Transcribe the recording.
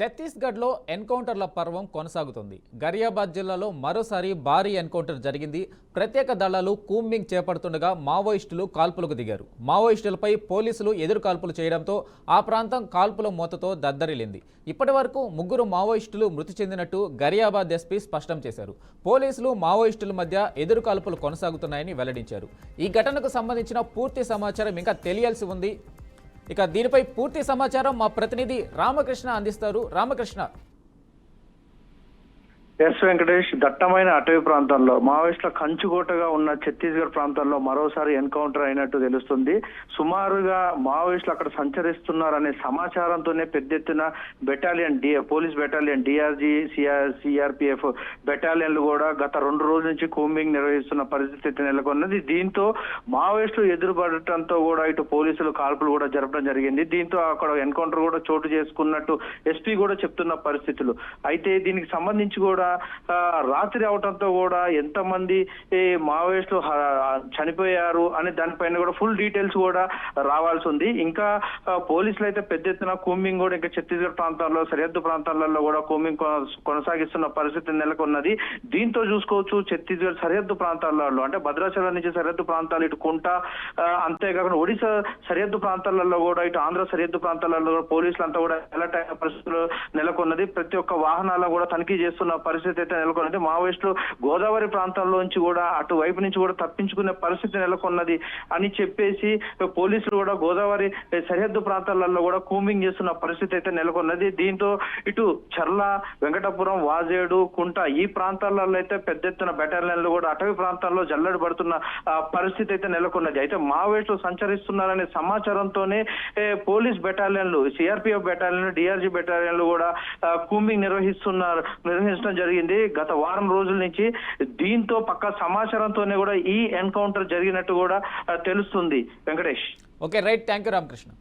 ఛత్తీస్గఢ్లో ఎన్కౌంటర్ల పర్వం కొనసాగుతుంది. గరియాబాద్ జిల్లాలో మరోసారి భారీ ఎన్కౌంటర్ జరిగింది. ప్రత్యేక దళాలు కూంబింగ్ చేపడుతుండగా మావోయిస్టులు కాల్పులకు దిగారు. మావోయిస్టులపై పోలీసులు ఎదురు కాల్పులు చేయడంతో ఆ ప్రాంతం కాల్పుల మూతతో దద్దరిల్లింది. ఇప్పటి వరకు 3 మావోయిస్టులు మృతి చెందినట్టు గరియాబాద్ ఎస్పీ స్పష్టం చేశారు. పోలీసులు మావోయిస్టుల మధ్య ఎదురు కాల్పులు కొనసాగుతున్నాయని వెల్లడించారు. ఈ ఘటనకు సంబంధించిన పూర్తి సమాచారం ఇంకా తెలియాల్సి ఉంది. ఇక దీనిపై పూర్తి సమాచారం మా ప్రతినిధి రామకృష్ణ అందిస్తారు. రామకృష్ణ. ఎస్ వెంకటేష్, దట్టమైన అటవీ ప్రాంతంలో మావోయిస్టుల కంచుకోటగా ఉన్న ఛత్తీస్గఢ్ ప్రాంతంలో మరోసారి ఎన్కౌంటర్ అయినట్టు తెలుస్తుంది. సుమారుగా మావోయిస్టులు అక్కడ సంచరిస్తున్నారనే సమాచారంతోనే పెద్ద ఎత్తున పోలీస్ బెటాలియన్ డిఆర్జీ సిఆర్పిఎఫ్ బెటాలియన్లు కూడా గత 2 రోజుల నుంచి కూంబింగ్ నిర్వహిస్తున్న పరిస్థితి నెలకొన్నది. దీంతో మావోయిస్టులు ఎదురుపడటంతో కూడా ఇటు పోలీసులు కాల్పులు కూడా జరపడం జరిగింది. దీంతో అక్కడ ఎన్కౌంటర్ కూడా చోటు చేసుకున్నట్టు ఎస్పీ కూడా చెప్తున్న పరిస్థితులు. అయితే దీనికి సంబంధించి కూడా రాత్రి అవటంతో కూడా ఎంతమంది మావోయిస్టులు చనిపోయారు అనే దానిపైన కూడా ఫుల్ డీటెయిల్స్ కూడా రావాల్సి ఉంది. ఇంకా పోలీసులు అయితే పెద్ద ఎత్తున కూంబింగ్ కూడా ఇంకా ఛత్తీస్గఢ్ ప్రాంతాల్లో సరిహద్దు ప్రాంతాలలో కూడా కూంబింగ్ కొనసాగిస్తున్న పరిస్థితి నెలకొన్నది. దీంతో చూసుకోవచ్చు ఛత్తీస్గఢ్ సరిహద్దు ప్రాంతాలలో అంటే భద్రాచలం నుంచి సరిహద్దు ప్రాంతాలు ఇటు కుంట, అంతేకాకుండా ఒడిశా సరిహద్దు ప్రాంతాలలో కూడా ఇటు ఆంధ్ర సరిహద్దు ప్రాంతాలలో కూడా పోలీసులు అంతా కూడా అలర్ట్ అయిన పరిస్థితులు నెలకొన్నది. ప్రతి ఒక్క వాహనాలను కూడా తనిఖీ చేస్తున్న పరిస్థితి అయితే నెలకొన్నది. మావోయిస్టులు గోదావరి ప్రాంతంలోంచి కూడా అటువైపు నుంచి కూడా తప్పించుకునే పరిస్థితి నెలకొన్నది అని చెప్పేసి పోలీసులు కూడా గోదావరి సరిహద్దు ప్రాంతాలలో కూడా కూంబింగ్ చేస్తున్న పరిస్థితి అయితే నెలకొన్నది. దీంతో ఇటు చర్ల, వెంకటపురం, వాజేడు, కుంట ఈ ప్రాంతాలలో అయితే పెద్ద ఎత్తున బెటాలియన్లు కూడా అటవీ ప్రాంతాల్లో జల్లెడ పడుతున్న పరిస్థితి అయితే నెలకొన్నది. అయితే మావోయిస్టులు సంచరిస్తున్నారనే సమాచారంతోనే పోలీస్ బెటాలియన్లు, సిఆర్పిఎఫ్ బెటాలియన్లు, డిఆర్జీ బెటాలియన్లు కూడా కూంబింగ్ నిర్వహించడం జరిగింది గత వారం రోజుల నుంచి. దీంతో పక్కా సమాచారంతోనే కూడా ఈ ఎన్కౌంటర్ జరిగినట్టు కూడా తెలుస్తుంది. Venkatesh. Okay, right. Thank you Ramakrishna.